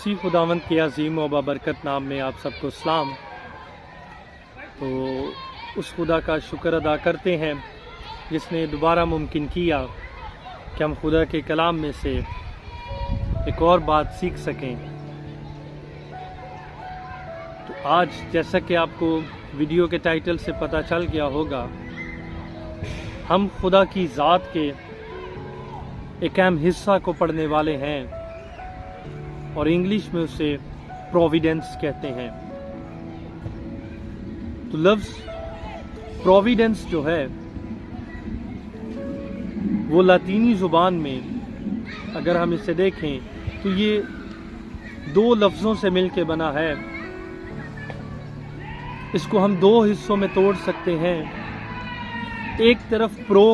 उसी खुदावंद के अजीम व बाबरकत नाम में आप सबको सलाम। तो उस खुदा का शुक्र अदा करते हैं जिसने दोबारा मुमकिन किया कि हम खुदा के कलाम में से एक और बात सीख सकें। तो आज जैसा कि आपको वीडियो के टाइटल से पता चल गया होगा, हम खुदा की ज़ात के एक अहम हिस्सा को पढ़ने वाले हैं और इंग्लिश में उसे प्रोविडेंस कहते हैं। तो लफ्ज़ प्रोविडेंस जो है वो लातीनी ज़ुबान में अगर हम इसे देखें तो ये दो लफ्ज़ों से मिलके बना है। इसको हम दो हिस्सों में तोड़ सकते हैं। एक तरफ प्रो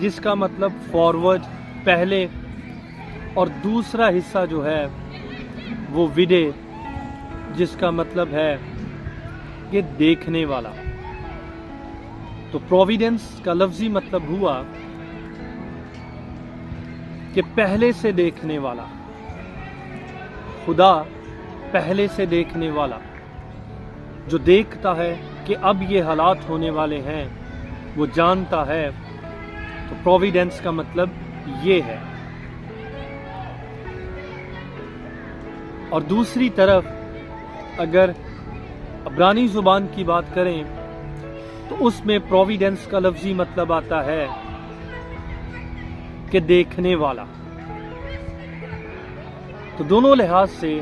जिसका मतलब फॉरवर्ड, पहले, और दूसरा हिस्सा जो है वो विडे जिसका मतलब है कि देखने वाला। तो प्रोविडेंस का लफ्जी मतलब हुआ कि पहले से देखने वाला। खुदा पहले से देखने वाला जो देखता है कि अब ये हालात होने वाले हैं, वो जानता है। तो प्रोविडेंस का मतलब ये है। और दूसरी तरफ अगर अब्रानी ज़ुबान की बात करें तो उसमें प्रोविडेंस का लफ्जी मतलब आता है कि देखने वाला। तो दोनों लिहाज से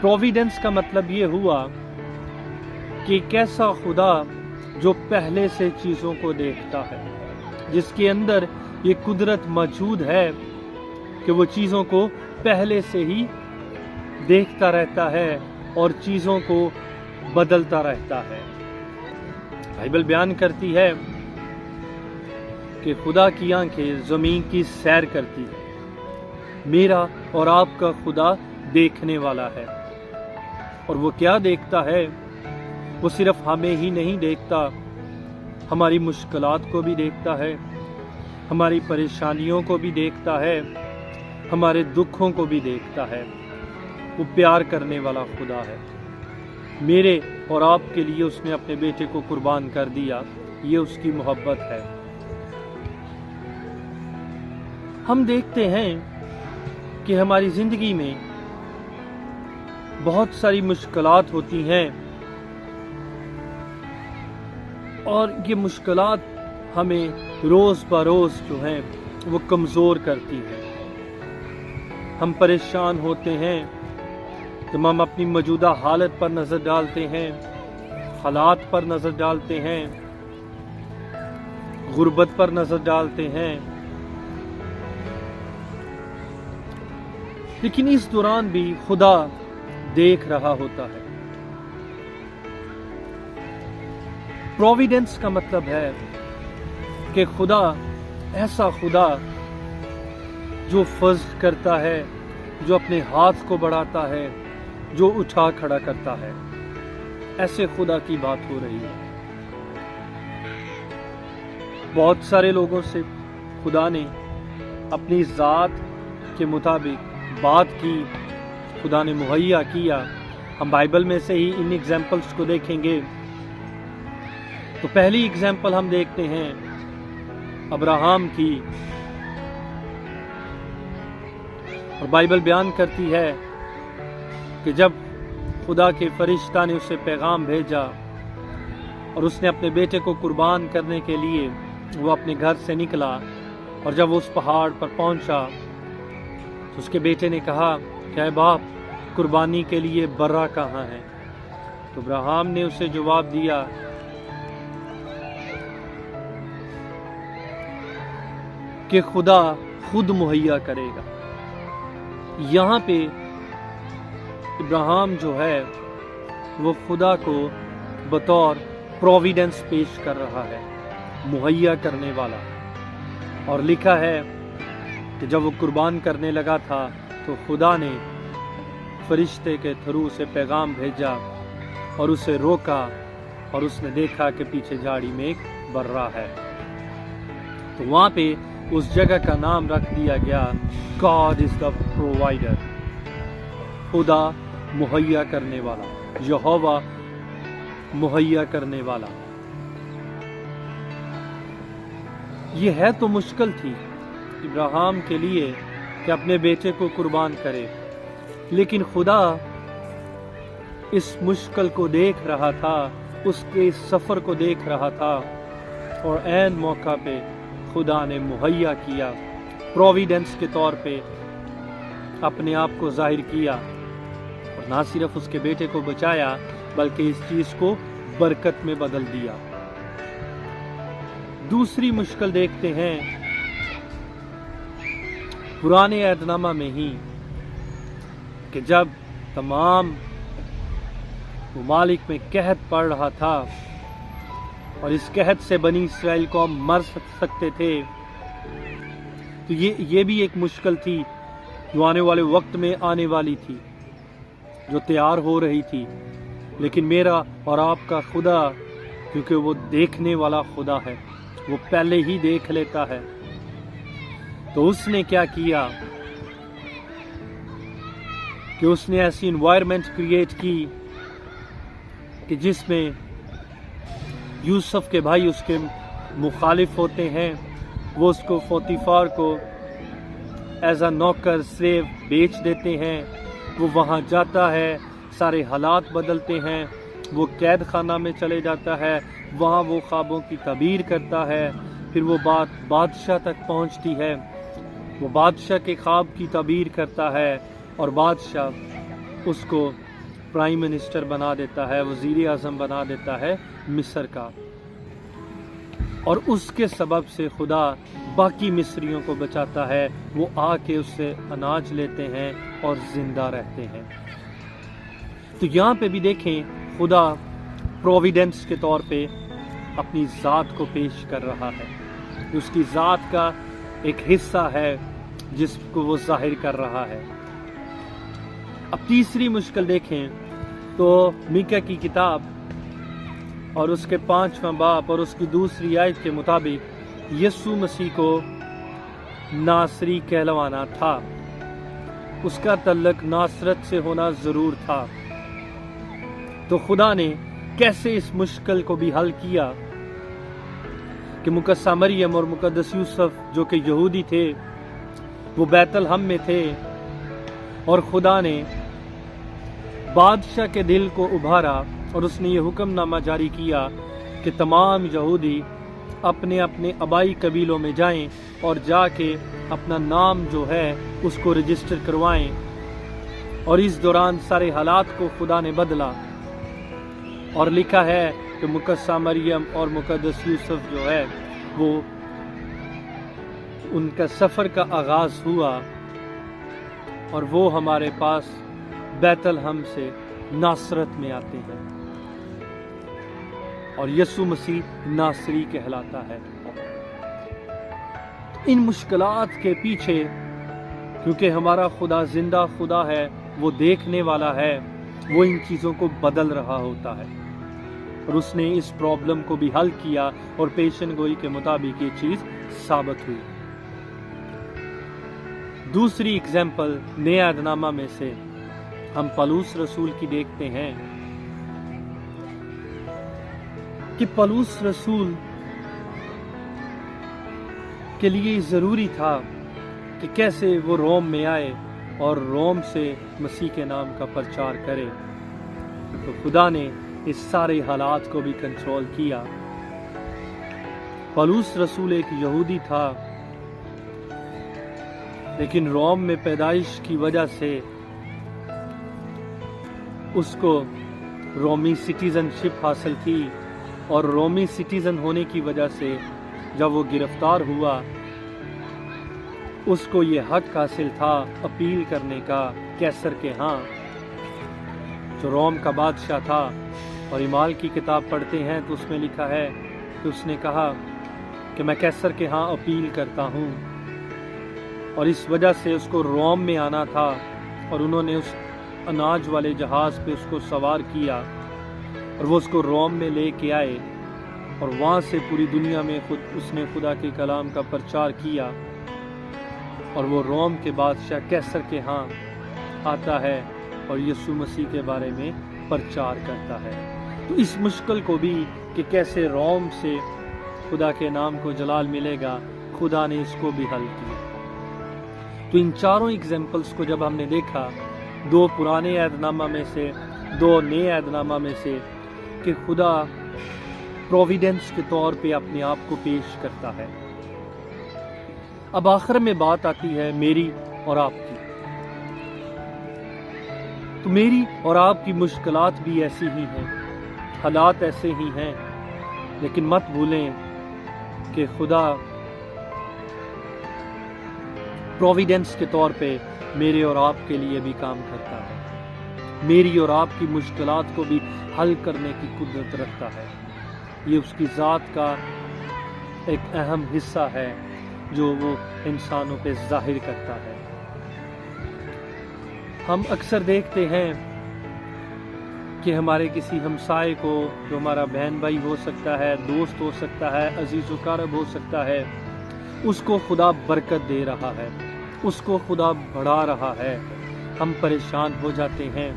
प्रोविडेंस का मतलब ये हुआ कि एक ऐसा खुदा जो पहले से चीज़ों को देखता है, जिसके अंदर ये कुदरत मौजूद है कि वो चीज़ों को पहले से ही देखता रहता है और चीज़ों को बदलता रहता है। बाइबल बयान करती है कि खुदा की आंखें ज़मीन की सैर करती है। मेरा और आपका खुदा देखने वाला है। और वो क्या देखता है? वो सिर्फ हमें ही नहीं देखता, हमारी मुश्किलात को भी देखता है, हमारी परेशानियों को भी देखता है, हमारे दुखों को भी देखता है। वो प्यार करने वाला खुदा है। मेरे और आपके लिए उसने अपने बेटे को कुर्बान कर दिया। ये उसकी मोहब्बत है। हम देखते हैं कि हमारी जिंदगी में बहुत सारी मुश्किलात होती हैं और ये मुश्किलात हमें रोज़ बरोज़ जो हैं वो कमज़ोर करती हैं। हम परेशान होते हैं तो हम अपनी मौजूदा हालत पर नज़र डालते हैं, हालात पर नज़र डालते हैं, गुर्बत पर नज़र डालते हैं। लेकिन इस दौरान भी खुदा देख रहा होता है। प्रोविडेंस का मतलब है कि खुदा ऐसा खुदा जो फज़ल करता है, जो अपने हाथ को बढ़ाता है, जो उठा खड़ा करता है। ऐसे खुदा की बात हो रही है। बहुत सारे लोगों से खुदा ने अपनी ज़ात के मुताबिक बात की, खुदा ने मुहैया किया। हम बाइबल में से ही इन एग्जाम्पल्स को देखेंगे। तो पहली एग्जाम्पल हम देखते हैं अब्राहम की। और बाइबल बयान करती है कि जब खुदा के फरिश्ता ने उसे पैगाम भेजा और उसने अपने बेटे को कुर्बान करने के लिए वो अपने घर से निकला, और जब वो उस पहाड़ पर पहुंचा तो उसके बेटे ने कहा क्या बाप, कुर्बानी के लिए बर्रा कहाँ है? तो अब्राहम ने उसे जवाब दिया कि खुदा खुद मुहैया करेगा। यहाँ पे इब्राहिम जो है वो खुदा को बतौर प्रोविडेंस पेश कर रहा है, मुहैया करने वाला। और लिखा है कि जब वो कुर्बान करने लगा था तो खुदा ने फरिश्ते के थ्रू से पैगाम भेजा और उसे रोका, और उसने देखा कि पीछे झाड़ी में एक बर्रा है। तो वहाँ पे उस जगह का नाम रख दिया गया गॉड इज द प्रोवाइडर। खुदा मुहैया करने वाला, यहोवा मुहैया करने वाला। ये है तो मुश्किल थी इब्राहिम के लिए कि अपने बेटे को कुर्बान करे, लेकिन खुदा इस मुश्किल को देख रहा था, उसके इस सफ़र को देख रहा था, और ऐन मौका पे खुदा ने मुहैया किया, प्रोविडेंस के तौर पे अपने आप को जाहिर किया, और ना सिर्फ उसके बेटे को बचाया बल्कि इस चीज़ को बरकत में बदल दिया। दूसरी मुश्किल देखते हैं पुराने अहदनामा में ही कि जब तमाम ममालिक में कहत पड़ रहा था और इस कहत से बनी इस्राएल कौम मर सकते थे, तो ये भी एक मुश्किल थी जो आने वाले वक्त में आने वाली थी, जो तैयार हो रही थी। लेकिन मेरा और आपका खुदा, क्योंकि वो देखने वाला खुदा है, वो पहले ही देख लेता है, तो उसने क्या किया कि उसने ऐसी एनवायरनमेंट क्रिएट की कि जिसमें यूसुफ के भाई उसके मुखालिफ होते हैं, वो उसको पोतीफार को एज अ नौकर स्लेव बेच देते हैं। वो वहाँ जाता है, सारे हालात बदलते हैं, वो कैद खाना में चले जाता है, वहाँ वो ख्वाबों की तबीर करता है, फिर वो बात बादशाह तक पहुँचती है, वो बादशाह के ख्वाब की तबीर करता है और बादशाह उसको प्राइम मिनिस्टर बना देता है, वज़ीर आज़म बना देता है मिस्र का, और उसके सबब से खुदा बाकी मिस्रियों को बचाता है। वो आके उससे अनाज लेते हैं और ज़िंदा रहते हैं। तो यहाँ पे भी देखें खुदा प्रोविडेंस के तौर पे अपनी ज़ात को पेश कर रहा है, उसकी ज़ात का एक हिस्सा है जिसको वो जाहिर कर रहा है। अब तीसरी मुश्किल देखें तो मीका की किताब और उसके 5वां बाब और उसकी दूसरी आयत के मुताबिक यीशु मसीह को नासरी कहलवाना था, उसका तल्लक नासरत से होना ज़रूर था। तो खुदा ने कैसे इस मुश्किल को भी हल किया कि मुकद्दसा मरियम और मुकद्दस यूसुफ जो कि यहूदी थे, वो बैतलहम में थे, और खुदा ने बादशाह के दिल को उभारा और उसने ये हुक्मनामा जारी किया कि तमाम यहूदी अपने अपने आबाई कबीलों में जाएं और जाके अपना नाम जो है उसको रजिस्टर करवाएं। और इस दौरान सारे हालात को खुदा ने बदला और लिखा है कि मुकद्दसा मरियम और मुकद्दस यूसुफ जो है वो उनका सफ़र का आगाज़ हुआ और वो हमारे पास बैतलहम से नासरत में आते हैं और यीशु मसीह नासरी कहलाता है। इन मुश्किलात के पीछे क्योंकि हमारा खुदा जिंदा खुदा है, वो देखने वाला है, वो इन चीज़ों को बदल रहा होता है और उसने इस प्रॉब्लम को भी हल किया और पेशन गोई के मुताबिक ये चीज़ साबित हुई। दूसरी एग्जाम्पल नए अहदनामा में से हम पौलुस रसूल की देखते हैं कि पौलुस रसूल के लिए ज़रूरी था कि कैसे वो रोम में आए और रोम से मसीह के नाम का प्रचार करे। तो खुदा ने इस सारे हालात को भी कंट्रोल किया। पौलुस रसूल एक यहूदी था, लेकिन रोम में पैदाइश की वजह से उसको रोमी सिटीजनशिप हासिल थी और रोमी सिटीजन होने की वजह से जब वो गिरफ्तार हुआ उसको ये हक हासिल था अपील करने का कैसर के यहाँ, जो रोम का बादशाह था। और इमाल की किताब पढ़ते हैं तो उसमें लिखा है कि उसने कहा कि मैं कैसर के यहाँ अपील करता हूँ, और इस वजह से उसको रोम में आना था और उन्होंने उस अनाज वाले जहाज़ पे उसको सवार किया और वो उसको रोम में ले के आए और वहाँ से पूरी दुनिया में उसने खुदा के कलाम का प्रचार किया। और वो रोम के बादशाह कैसर के यहाँ आता है اور یسوع مسیح کے بارے میں پرچار کرتا ہے۔ تو اس مشکل کو بھی کہ کیسے روم سے خدا کے نام کو جلال ملے گا، خدا نے اس کو بھی حل کیا۔ تو ان چاروں ایگزامپلس کو جب ہم نے دیکھا، 2 پرانے عہد نامہ میں سے، 2 نئے عہد نامہ میں سے، کہ خدا پروویڈنس کے طور پہ اپنے آپ کو پیش کرتا ہے۔ اب آخر میں بات آتی ہے میری اور آپ کی۔ تو میری اور آپ کی مشکلات بھی ایسی ہی ہیں، حالات ایسے ہی ہیں، لیکن مت بھولیں کہ خدا پروویڈنس کے طور پہ میرے اور آپ کے لیے بھی کام کرتا ہے، میری اور آپ کی مشکلات کو بھی حل کرنے کی قدرت رکھتا ہے۔ یہ اس کی ذات کا ایک اہم حصہ ہے جو وہ انسانوں پہ ظاہر کرتا ہے۔ ہم اکثر دیکھتے ہیں کہ ہمارے کسی ہمسائے کو، جو ہمارا بہن بھائی ہو سکتا ہے، دوست ہو سکتا ہے، عزیز و اقارب ہو سکتا ہے، اس کو خدا برکت دے رہا ہے، اس کو خدا بڑھا رہا ہے، ہم پریشان ہو جاتے ہیں۔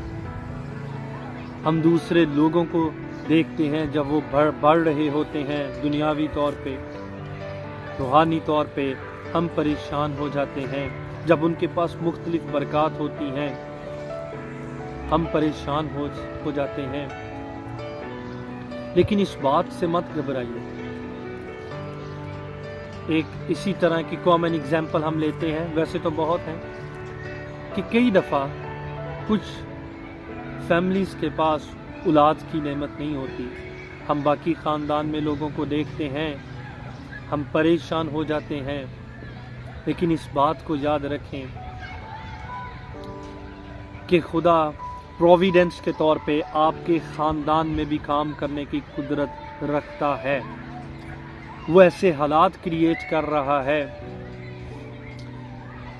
ہم دوسرے لوگوں کو دیکھتے ہیں جب وہ بڑھ رہے ہوتے ہیں دنیاوی طور پہ، روحانی طور پہ، ہم پریشان ہو جاتے ہیں۔ جب ان کے پاس مختلف برکات ہوتی ہیں، ہم پریشان ہو جاتے ہیں۔ لیکن اس بات سے مت گھبرائیے۔ ایک اسی طرح کی کامن ایگزامپل ہم لیتے ہیں، ویسے تو بہت ہیں، کہ کئی دفعہ کچھ فیملیز کے پاس اولاد کی نعمت نہیں ہوتی۔ ہم باقی خاندان میں لوگوں کو دیکھتے ہیں، ہم پریشان ہو جاتے ہیں، لیکن اس بات کو یاد رکھیں کہ خدا پروویڈنس کے طور پہ آپ کے خاندان میں بھی کام کرنے کی قدرت رکھتا ہے۔ وہ ایسے حالات کریٹ کر رہا ہے،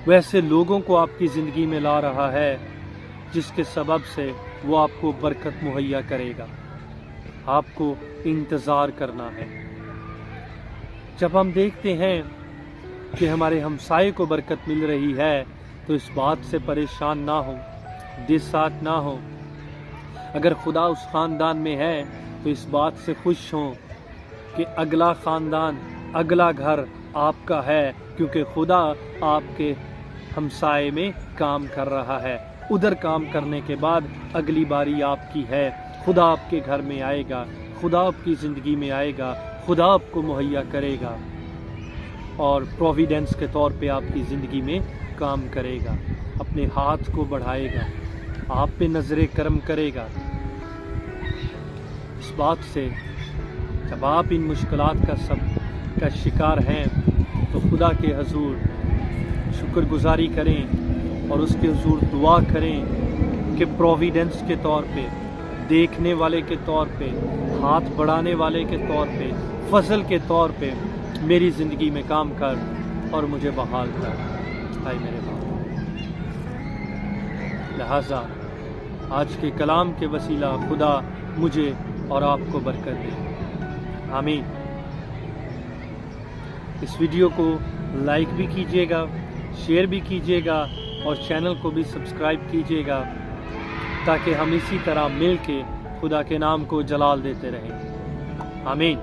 وہ ایسے لوگوں کو آپ کی زندگی میں لا رہا ہے جس کے سبب سے وہ آپ کو برکت مہیا کرے گا۔ آپ کو انتظار کرنا ہے۔ جب ہم دیکھتے ہیں کہ ہمارے ہمسائے کو برکت مل رہی ہے تو اس بات سے پریشان نہ ہو، ڈسہارٹ نہ ہو۔ اگر خدا اس خاندان میں ہے تو اس بات سے خوش ہوں کہ اگلا خاندان، اگلا گھر آپ کا ہے، کیونکہ خدا آپ کے ہمسائے میں کام کر رہا ہے۔ ادھر کام کرنے کے بعد اگلی باری آپ کی ہے۔ خدا آپ کے گھر میں آئے گا، خدا آپ کی زندگی میں آئے گا، خدا آپ کو مہیا کرے گا اور پروویڈنس کے طور پہ آپ کی زندگی میں کام کرے گا، اپنے ہاتھ کو بڑھائے گا، آپ پہ نظر کرم کرے گا۔ اس بات سے جب آپ ان مشکلات کا شکار ہیں تو خدا کے حضور شکر گزاری کریں اور اس کے حضور دعا کریں کہ پروویڈنس کے طور پہ، دیکھنے والے کے طور پہ، ہاتھ بڑھانے والے کے طور پہ، فضل کے طور پہ میری زندگی میں کام کر اور مجھے بحال کر، اے میرے باپ۔ لہٰذا آج کے کلام کے وسیلہ خدا مجھے اور آپ کو برکت دے، آمین۔ اس ویڈیو کو لائک بھی کیجیے گا، شیئر بھی کیجیے گا اور چینل کو بھی سبسکرائب کیجیے گا تاکہ ہم اسی طرح مل کے خدا کے نام کو جلال دیتے رہیں، آمین۔